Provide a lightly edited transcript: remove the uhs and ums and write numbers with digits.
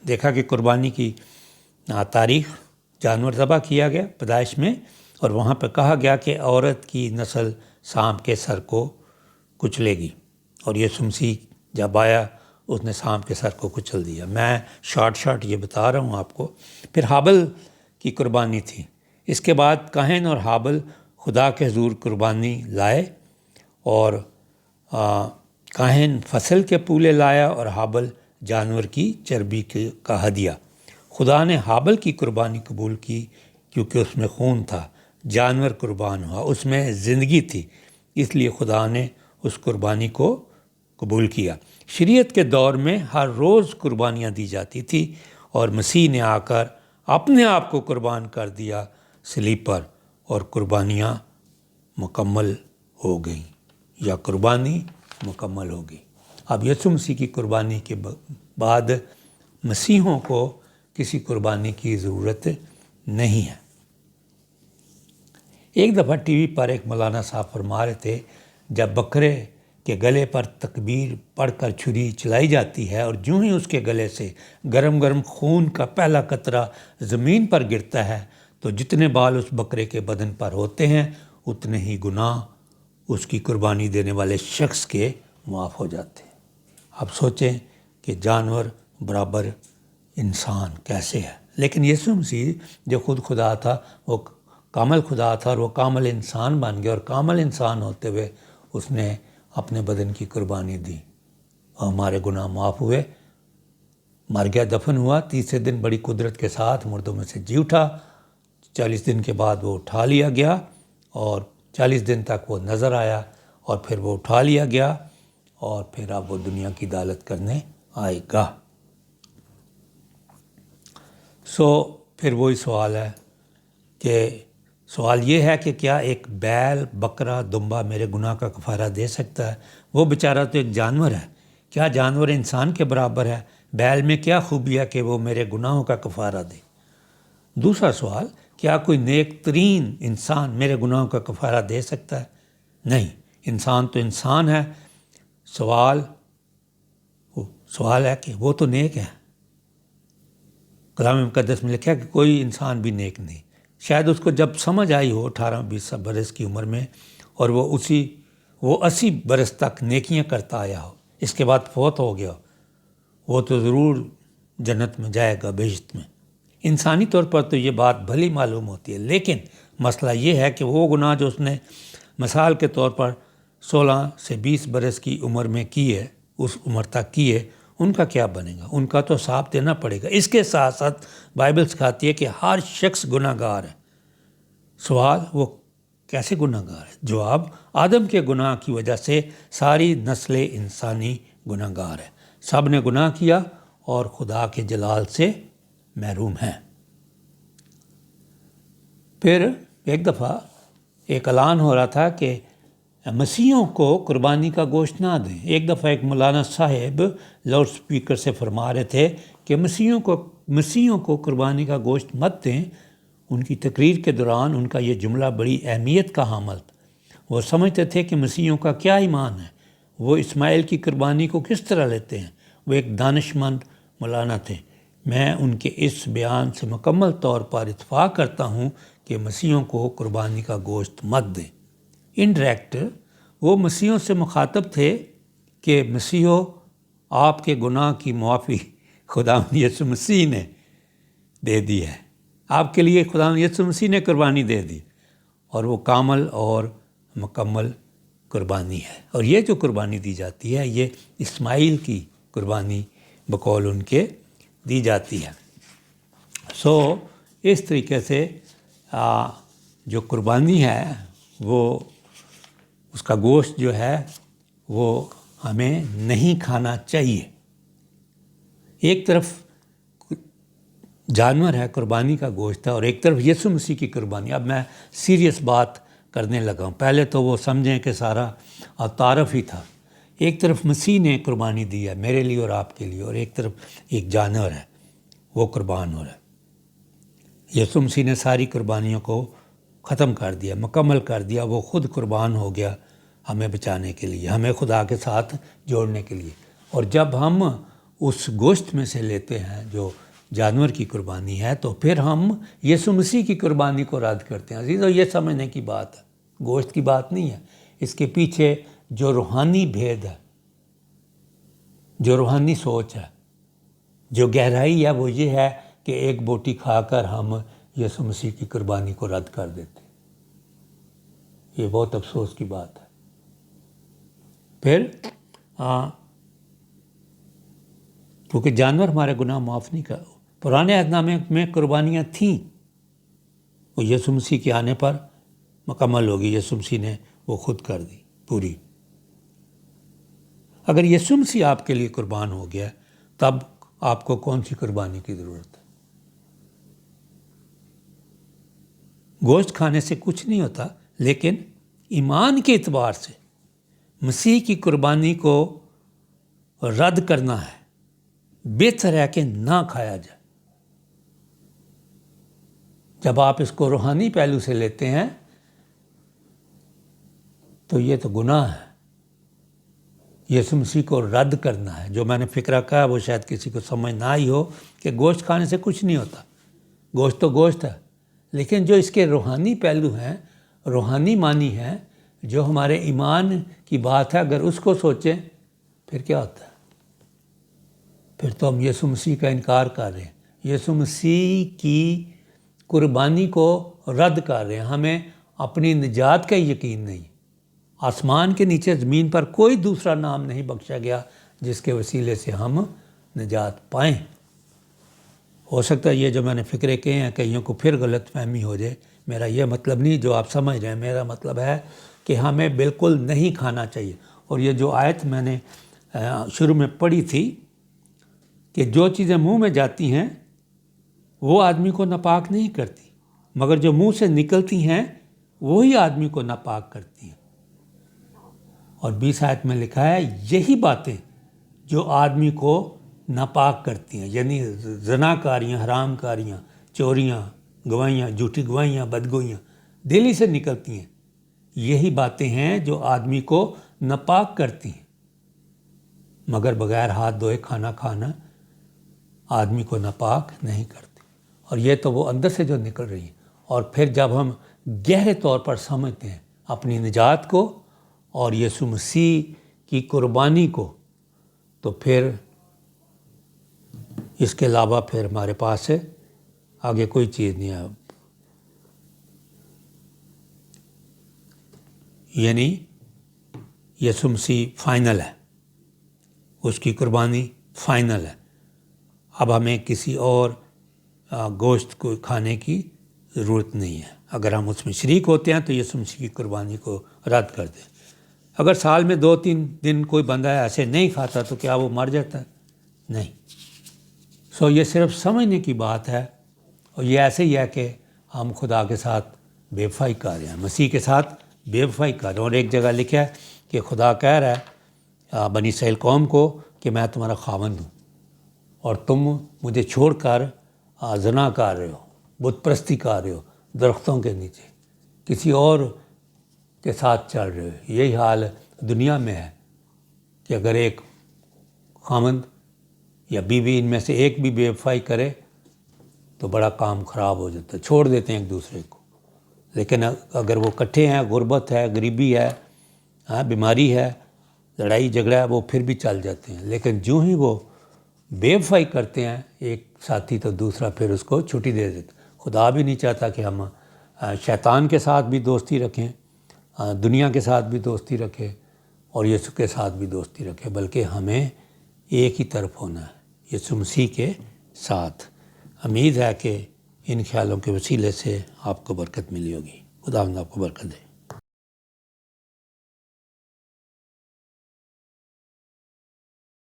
دیکھا کہ قربانی کی تاریخ، جانور ذبح کیا گیا پیدائش میں، اور وہاں پہ کہا گیا کہ عورت کی نسل سانپ کے سر کو کچلے گی، اور یسوع مسیح جب آیا اس نے سانپ کے سر کو کچل دیا۔ میں شارٹ یہ بتا رہا ہوں آپ کو۔ پھر حابل کی قربانی تھی۔ اس کے بعد قاہن اور حابل خدا کے حضور قربانی لائے، اور قاہن فصل کے پولے لایا اور حابل جانور کی چربی کا ہدیہ۔ خدا نے حابل کی قربانی قبول کی کیونکہ اس میں خون تھا، جانور قربان ہوا، اس میں زندگی تھی، اس لیے خدا نے اس قربانی کو قبول کیا۔ شریعت کے دور میں ہر روز قربانیاں دی جاتی تھی، اور مسیح نے آ کر اپنے آپ کو قربان کر دیا صلیب پر، اور قربانیاں مکمل ہو گئیں، یا قربانی مکمل ہو گئی۔ اب یسوع مسیح کی قربانی کے بعد مسیحوں کو کسی قربانی کی ضرورت نہیں ہے۔ ایک دفعہ ٹی وی پر ایک مولانا صاحب فرما رہے تھے، جب بکرے کے گلے پر تکبیر پڑھ کر چھری چلائی جاتی ہے اور جوں ہی اس کے گلے سے گرم گرم خون کا پہلا قطرہ زمین پر گرتا ہے، تو جتنے بال اس بکرے کے بدن پر ہوتے ہیں اتنے ہی گناہ اس کی قربانی دینے والے شخص کے معاف ہو جاتے ہیں۔ اب سوچیں کہ جانور برابر انسان کیسے ہے، لیکن یسوع مسیح جو خود خدا تھا، وہ کامل خدا تھا، اور وہ کامل انسان بن گیا، اور کامل انسان ہوتے ہوئے اس نے اپنے بدن کی قربانی دی، اور ہمارے گناہ معاف ہوئے، مر گیا، دفن ہوا، تیسرے دن بڑی قدرت کے ساتھ مردوں میں سے جی اٹھا، 40 دن کے بعد وہ اٹھا لیا گیا، اور 40 دن تک وہ نظر آیا، اور پھر وہ اٹھا لیا گیا، اور پھر اب وہ دنیا کی عدالت کرنے آئے گا۔ پھر وہی سوال ہے کہ سوال یہ ہے کہ کیا ایک بیل، بکرا، دمبا میرے گناہ کا کفارہ دے سکتا ہے؟ وہ بیچارہ تو ایک جانور ہے، کیا جانور انسان کے برابر ہے؟ بیل میں کیا خوبی ہے کہ وہ میرے گناہوں کا کفارہ دے؟ دوسرا سوال، کیا کوئی نیک ترین انسان میرے گناہوں کا کفارہ دے سکتا ہے؟ نہیں، انسان تو انسان ہے۔ سوال ہے کہ وہ تو نیک ہے۔ کلام مقدس میں لکھا ہے کہ کوئی انسان بھی نیک نہیں۔ شاید اس کو جب سمجھ آئی ہو 18-20 برس کی عمر میں، اور وہ 80 برس تک نیکیاں کرتا آیا ہو، اس کے بعد فوت ہو گیا، وہ تو ضرور جنت میں جائے گا، بہشت میں۔ انسانی طور پر تو یہ بات بھلی معلوم ہوتی ہے، لیکن مسئلہ یہ ہے کہ وہ گناہ جو اس نے مثال کے طور پر 16 سے 20 برس کی عمر میں کیے، اس عمر تک کیے، ان کا کیا بنے گا؟ ان کا تو حساب دینا پڑے گا۔ اس کے ساتھ ساتھ بائبل سکھاتی ہے کہ ہر شخص گناہ گار ہے۔ سوال، وہ کیسے گناہ گار ہے؟ جواب، آدم کے گناہ کی وجہ سے ساری نسل انسانی گناہ گار ہے۔ سب نے گناہ کیا اور خدا کے جلال سے محروم ہیں۔ پھر ایک دفعہ ایک اعلان ہو رہا تھا کہ مسیحوں کو قربانی کا گوشت نہ دیں۔ ایک دفعہ ایک مولانا صاحب لاؤڈ سپیکر سے فرما رہے تھے کہ مسیحوں کو قربانی کا گوشت مت دیں۔ ان کی تقریر کے دوران ان کا یہ جملہ بڑی اہمیت کا حامل تھا۔ وہ سمجھتے تھے کہ مسیحوں کا کیا ایمان ہے، وہ اسماعیل کی قربانی کو کس طرح لیتے ہیں۔ وہ ایک دانش مند مولانا تھے۔ میں ان کے اس بیان سے مکمل طور پر اتفاق کرتا ہوں کہ مسیحوں کو قربانی کا گوشت مت دیں۔ انڈائریکٹ وہ مسیحوں سے مخاطب تھے کہ مسیحوں، آپ کے گناہ کی معافی خداوند یسوع مسیح نے دے دی ہے، آپ کے لیے خداوند یسوع مسیح نے قربانی دے دی، اور وہ کامل اور مکمل قربانی ہے۔ اور یہ جو قربانی دی جاتی ہے، یہ اسماعیل کی قربانی بقول ان کے دی جاتی ہے۔ اس طریقے سے جو قربانی ہے، وہ اس کا گوشت جو ہے وہ ہمیں نہیں کھانا چاہیے۔ ایک طرف جانور ہے، قربانی کا گوشت ہے، اور ایک طرف یسوع مسیح کی قربانی۔ اب میں سیریس بات کرنے لگا ہوں۔ پہلے تو وہ سمجھیں کہ سارا تعارف ہی تھا۔ ایک طرف مسیح نے قربانی دی ہے میرے لیے اور آپ کے لیے، اور ایک طرف ایک جانور ہے، وہ قربان ہو رہا ہے۔ یسوع مسیح نے ساری قربانیوں کو ختم کر دیا، مکمل کر دیا۔ وہ خود قربان ہو گیا ہمیں بچانے کے لیے، ہمیں خدا کے ساتھ جوڑنے کے لیے۔ اور جب ہم اس گوشت میں سے لیتے ہیں جو جانور کی قربانی ہے، تو پھر ہم یسوع مسیح کی قربانی کو رد کرتے ہیں۔ عزیزو، یہ سمجھنے کی بات ہے، گوشت کی بات نہیں ہے، اس کے پیچھے جو روحانی بھید ہے، جو روحانی سوچ ہے، جو گہرائی ہے، وہ یہ ہے کہ ایک بوٹی کھا کر ہم یسوع مسیح کی قربانی کو رد کر دیتے ہیں۔ یہ بہت افسوس کی بات ہے۔ پھر کیونکہ جانور ہمارے گناہ معاف نہیں کر، پرانے عہد نامے میں قربانیاں تھیں، وہ یسوع مسیح کے آنے پر مکمل ہوگی، یسوع مسیح نے وہ خود کر دی پوری۔ اگر یسوع مسیح آپ کے لیے قربان ہو گیا تب آپ کو کون سی قربانی کی ضرورت ہے؟ گوشت کھانے سے کچھ نہیں ہوتا، لیکن ایمان کے اعتبار سے مسیح کی قربانی کو رد کرنا ہے، بہتر ہے کہ نہ کھایا جائے۔ جب آپ اس کو روحانی پہلو سے لیتے ہیں تو یہ تو گناہ ہے، یسوع مسیح کو رد کرنا ہے۔ جو میں نے فکرہ کہا وہ شاید کسی کو سمجھ نہ آئی ہو کہ گوشت کھانے سے کچھ نہیں ہوتا، گوشت تو گوشت ہے، لیکن جو اس کے روحانی پہلو ہیں، روحانی معنی ہیں، جو ہمارے ایمان کی بات ہے، اگر اس کو سوچیں پھر کیا ہوتا ہے؟ پھر تو ہم یسوع مسیح کا انکار کر رہے ہیں، یسوع مسیح کی قربانی کو رد کر رہے ہیں۔ ہمیں اپنی نجات کا یقین نہیں۔ آسمان کے نیچے زمین پر کوئی دوسرا نام نہیں بخشا گیا جس کے وسیلے سے ہم نجات پائیں۔ ہو سکتا ہے یہ جو میں نے فکرے کہے ہیں کئیوں کو پھر غلط فہمی ہو جائے، میرا یہ مطلب نہیں جو آپ سمجھ رہے ہیں، میرا مطلب ہے کہ ہمیں بالکل نہیں کھانا چاہیے۔ اور یہ جو آیت میں نے شروع میں پڑھی تھی کہ جو چیزیں منہ میں جاتی ہیں وہ آدمی کو ناپاک نہیں کرتی، مگر جو منہ سے نکلتی ہیں وہی آدمی کو ناپاک کرتی ہیں۔ اور 20 آیت میں لکھا ہے یہی باتیں جو آدمی کو ناپاک کرتی ہیں، یعنی زنا کاریاں، حرام کاریاں، چوریاں، گواہیاں، جھوٹی گواہیاں، بدگوئیاں دل ہی سے نکلتی ہیں، یہی باتیں ہیں جو آدمی کو ناپاک کرتی ہیں۔ مگر بغیر ہاتھ دھوئے کھانا کھانا آدمی کو ناپاک نہیں کرتی۔ اور یہ تو وہ اندر سے جو نکل رہی ہیں۔ اور پھر جب ہم گہرے طور پر سمجھتے ہیں اپنی نجات کو اور یسوع مسیح کی قربانی کو، تو پھر اس کے علاوہ پھر ہمارے پاس ہے آگے کوئی چیز نہیں ہے۔ یعنی یسوع مسیح فائنل ہے، اس کی قربانی فائنل ہے۔ اب ہمیں کسی اور گوشت کو کھانے کی ضرورت نہیں ہے۔ اگر ہم اس میں شریک ہوتے ہیں تو یسوع مسیح کی قربانی کو رد کر دیں۔ اگر سال میں 2-3 دن کوئی بندہ ایسے نہیں کھاتا تو کیا وہ مر جاتا ہے؟ نہیں۔ یہ صرف سمجھنے کی بات ہے، اور یہ ایسے ہی ہے کہ ہم خدا کے ساتھ بے وفائی کر رہے ہیں، مسیح کے ساتھ بے وفائی کر رہے ہیں۔ اور ایک جگہ لکھا ہے کہ خدا کہہ رہا ہے بنی اسرائیل قوم کو کہ میں تمہارا خاوند ہوں اور تم مجھے چھوڑ کر زنا کر رہے ہو، بت پرستی کر رہے ہو، درختوں کے نیچے کسی اور کے ساتھ چل رہے ہو۔ یہی حال دنیا میں ہے کہ اگر ایک خاوند یا بیوی ان میں سے ایک بھی بے وفائی کرے تو بڑا کام خراب ہو جاتا ہے، چھوڑ دیتے ہیں ایک دوسرے کو۔ لیکن اگر وہ اکٹھے ہیں، غربت ہے، غریبی ہے، بیماری ہے، لڑائی جھگڑا ہے، وہ پھر بھی چل جاتے ہیں۔ لیکن جو ہی وہ بے وفائی کرتے ہیں ایک ساتھی تو دوسرا پھر اس کو چھٹی دے دیتا۔ خدا بھی نہیں چاہتا کہ ہم شیطان کے ساتھ بھی دوستی رکھیں، دنیا کے ساتھ بھی دوستی رکھیں اور یسوع کے ساتھ بھی دوستی رکھیں، بلکہ ہمیں ایک ہی طرف ہونا ہے، یسوع مسیح کے ساتھ۔ امید ہے کہ ان خیالوں کے وسیلے سے آپ کو برکت ملی ہوگی۔ خدا آپ کو برکت دے۔